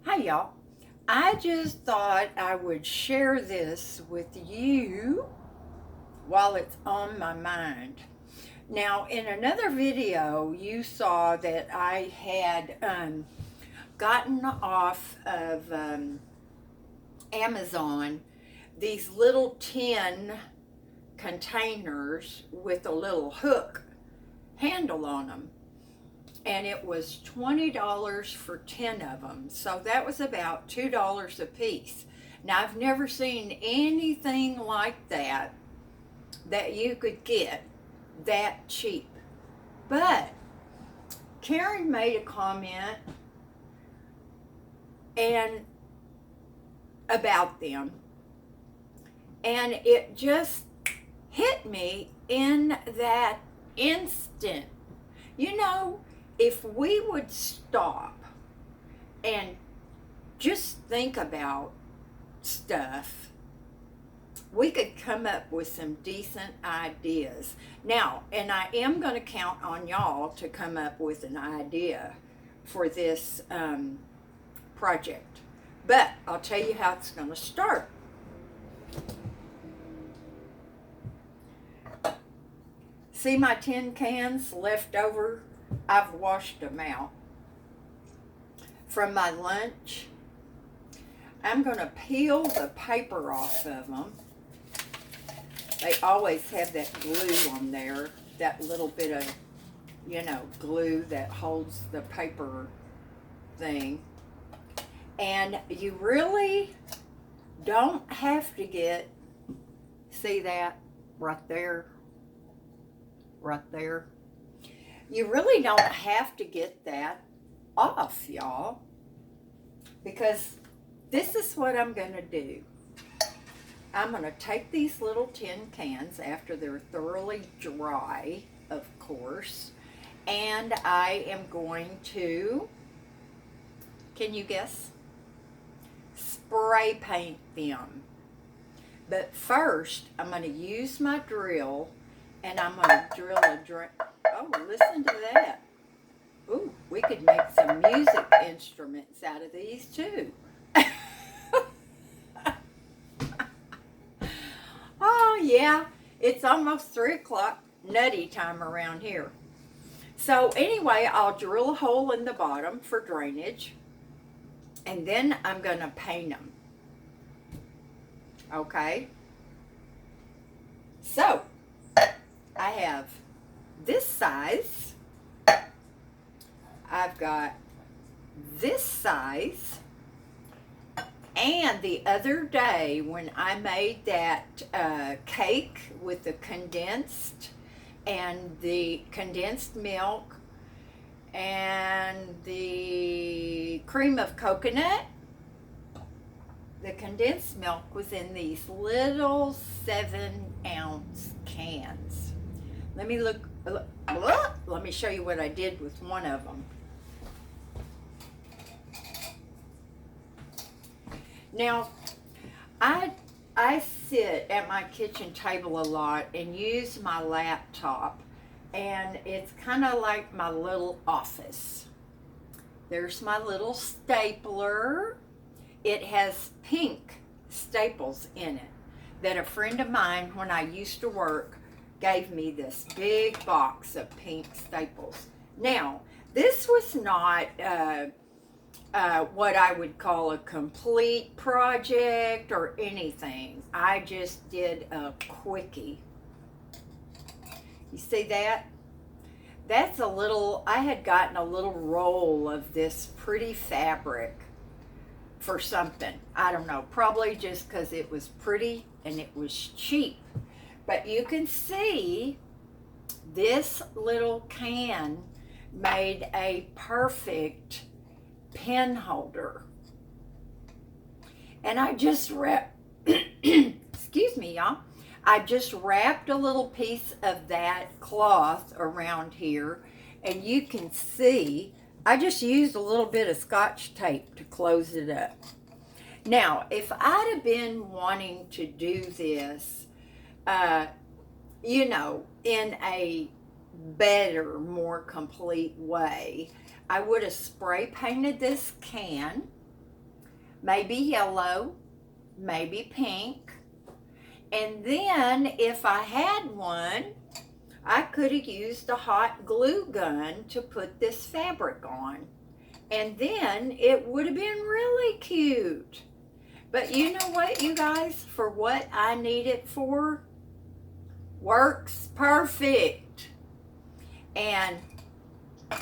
Hi, y'all. I just thought I would share this with you while it's on my mind. Now, in another video, you saw that I had gotten off of Amazon these little tin containers with a little hook handle on them, and it was $20 for 10 of them. So that was about $2 a piece. Now, I've never seen anything like that you could get that cheap. But Karen made a comment and about them, and it just hit me in that instant. You know, if we would stop and just think about stuff, we could come up with some decent ideas. Now, and I am going to count on y'all to come up with an idea for this project. But I'll tell you how it's going to start. See my tin cans left over? I've washed them out from my lunch. I'm going to peel the paper off of them. They always have that glue on there, that little bit of, glue that holds the paper thing. And you really don't have to get, see that right there? Right there. You really don't have to get that off, y'all, because this is what I'm going to do. I'm going to take these little tin cans after they're thoroughly dry, of course, and I am going to, can you guess? Spray paint them. But first, I'm going to use my drill, and I'm going to drill a drain. Oh, listen to that. Ooh, we could make some music instruments out of these too. Oh, yeah, it's almost 3 o'clock, nutty time around here. So anyway, I'll drill a hole in the bottom for drainage, and then I'm going to paint them. Okay? So, I have this size. I've got this size. And the other day when I made that cake with the condensed milk and the cream of coconut, the condensed milk was in these little 7-ounce cans. Let me let me show you what I did with one of them. Now, I sit at my kitchen table a lot and use my laptop, and it's kind of like my little office. There's my little stapler. It has pink staples in it that a friend of mine, when I used to work, gave me this big box of pink staples. Now, this was not what I would call a complete project or anything. I just did a quickie. You see that? That's a little, I had gotten a little roll of this pretty fabric for something. I don't know, probably just because it was pretty and it was cheap. But you can see this little can made a perfect pen holder. And I just wrapped, excuse me, y'all. I just wrapped a little piece of that cloth around here, and you can see I just used a little bit of Scotch tape to close it up. Now, if I'd have been wanting to do this, in a better, more complete way, I would have spray painted this can, maybe yellow, maybe pink. And then if I had one, I could have used a hot glue gun to put this fabric on. And then it would have been really cute. But you know what, you guys? For what I need it for, works perfect. And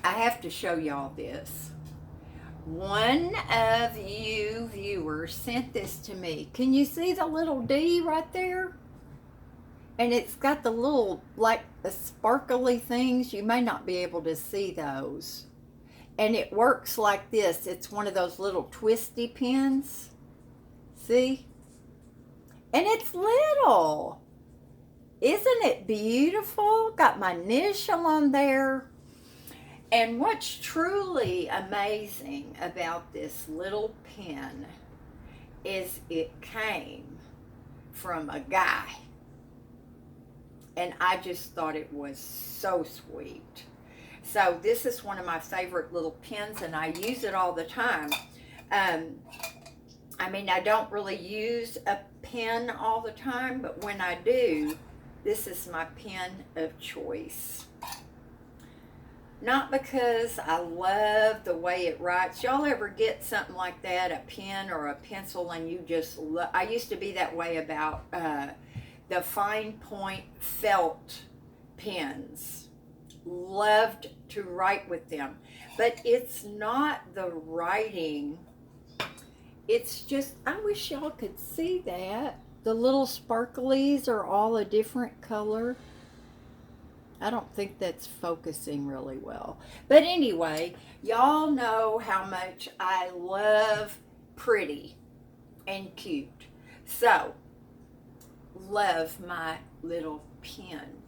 I have to show y'all this. One of you viewers sent this to me. Can you see the little D right there? And it's got the little, like, the sparkly things. You may not be able to see those. And it works like this. It's one of those little twisty pins. See? And it's little. Isn't it beautiful? Got my initial on there. And what's truly amazing about this little pin is it came from a guy. And I just thought it was so sweet. So this is one of my favorite little pins, and I use it all the time. I mean, I don't really use a pen all the time, but when I do, this is my pen of choice. Not because I love the way it writes. Y'all ever get something like that, a pen or a pencil, and you just love? I used to be that way about the fine point felt pens. Loved to write with them. But it's not the writing. It's just, I wish y'all could see that. The little sparklies are all a different color. I don't think that's focusing really well. But anyway, y'all know how much I love pretty and cute. So, love my little pen.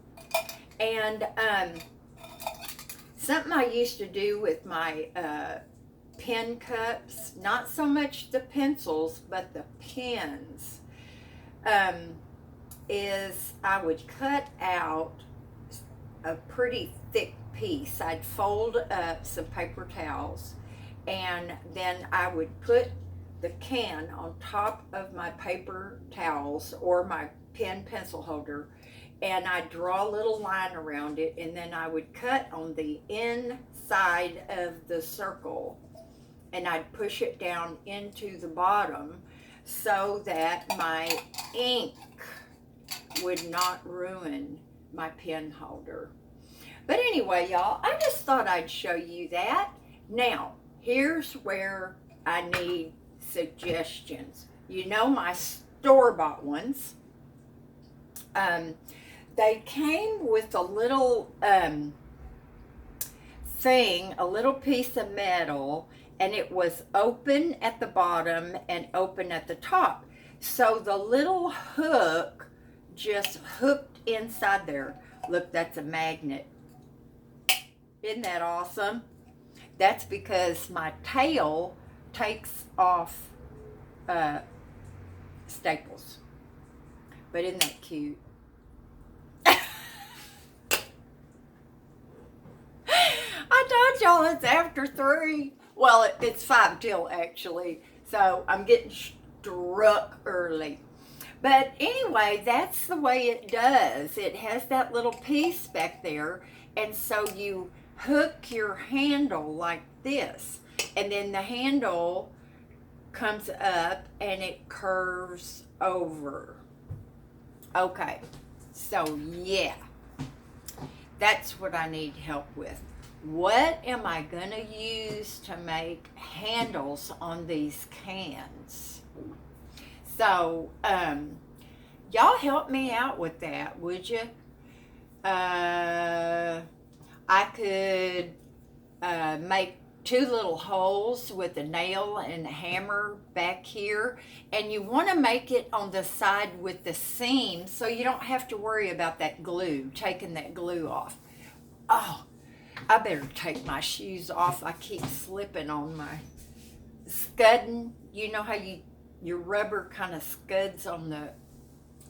And something I used to do with my pen cups, not so much the pencils, but the pens, is I would cut out a pretty thick piece. I'd fold up some paper towels, and then I would put the can on top of my paper towels or my pen pencil holder, and I'd draw a little line around it, and then I would cut on the inside of the circle, and I'd push it down into the bottom so that my ink would not ruin my pen holder. But anyway, y'all, I just thought I'd show you that. Now, here's where I need suggestions. You know, my store-bought ones, they came with a little thing, a little piece of metal, and it was open at the bottom and open at the top. So the little hook just hooked inside there. Look, that's a magnet. Isn't that awesome? That's because my tail takes off staples. But isn't that cute? I told y'all it's after 3. Well, it's 5 till actually. So I'm getting struck early. But anyway, that's the way it does. It has that little piece back there. And so you hook your handle like this. And then the handle comes up and it curves over. Okay. So yeah. That's what I need help with. What am I going to use to make handles on these cans? So, y'all help me out with that, would you? I could make 2 little holes with a nail and a hammer back here, and you want to make it on the side with the seam so you don't have to worry about that glue, taking that glue off. Oh, I better take my shoes off. I keep slipping on my scudding. You know how your rubber kind of scuds on the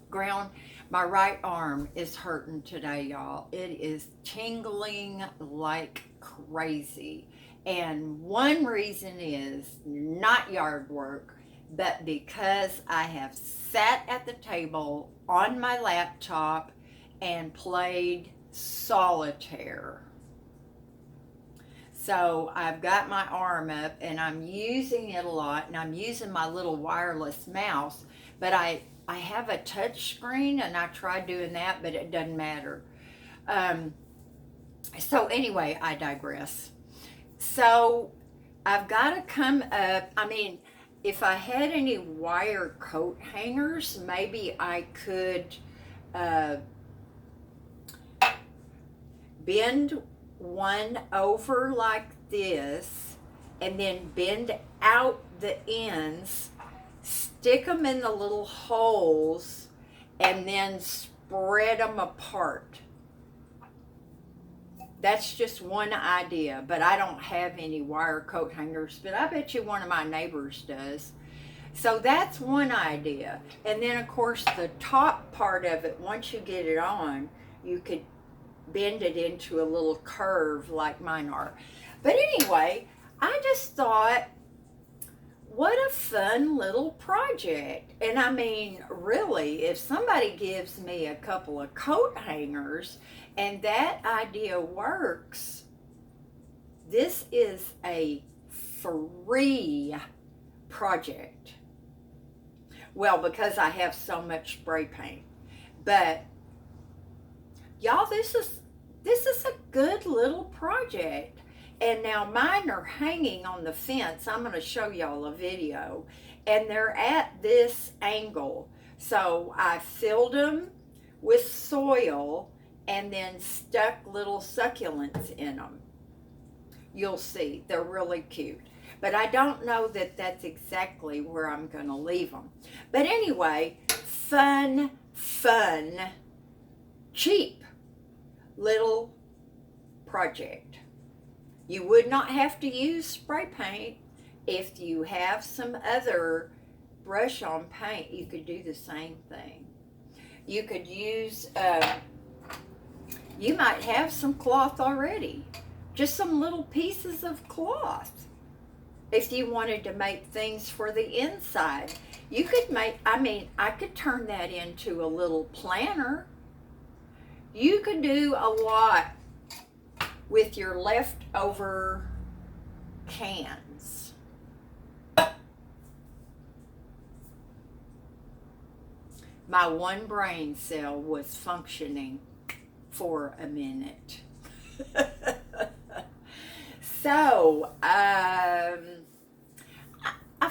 ground? My right arm is hurting today, y'all. It is tingling like crazy. And one reason is not yard work. but because I have sat at the table on my laptop and played solitaire. So I've got my arm up and I'm using it a lot, and I'm using my little wireless mouse, but I have a touch screen and I tried doing that, but it doesn't matter. Um, so anyway, I digress. So I've got to come up. I mean, if I had any wire coat hangers, maybe I could uh, bend one over like this and then bend out the ends, stick them in the little holes, and then spread them apart. That's just one idea, but I don't have any wire coat hangers, but I bet you one of my neighbors does. So that's one idea. And then of course the top part of it, once you get it on, you could bend it into a little curve like mine are. But anyway, I just thought, what a fun little project. And I mean, really, if somebody gives me a couple of coat hangers and that idea works, this is a free project. Well, because I have so much spray paint. But y'all, this is a good little project. And now mine are hanging on the fence. I'm going to show y'all a video. And they're at this angle. So I filled them with soil and then stuck little succulents in them. You'll see, they're really cute. But I don't know that that's exactly where I'm going to leave them. But anyway, fun, cheap little project. You would not have to use spray paint. If you have some other brush on paint, you could do the same thing. You could use, you might have some cloth already. Just some little pieces of cloth. If you wanted to make things for the inside, you could make, I could turn that into a little planner. You could do a lot with your leftover cans. My one brain cell was functioning for a minute. So, I've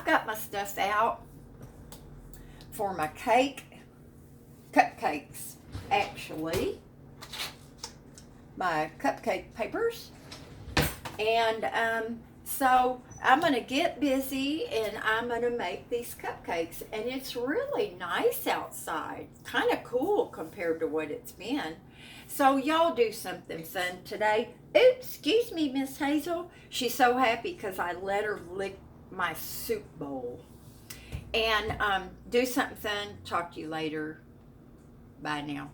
got my stuff out for my cupcakes, actually. My cupcake papers. And so I'm going to get busy and I'm going to make these cupcakes. And it's really nice outside. Kind of cool compared to what it's been. So y'all do something fun today. Oops, excuse me, Miss Hazel. She's so happy because I let her lick my soup bowl. And do something fun. Talk to you later. Bye now.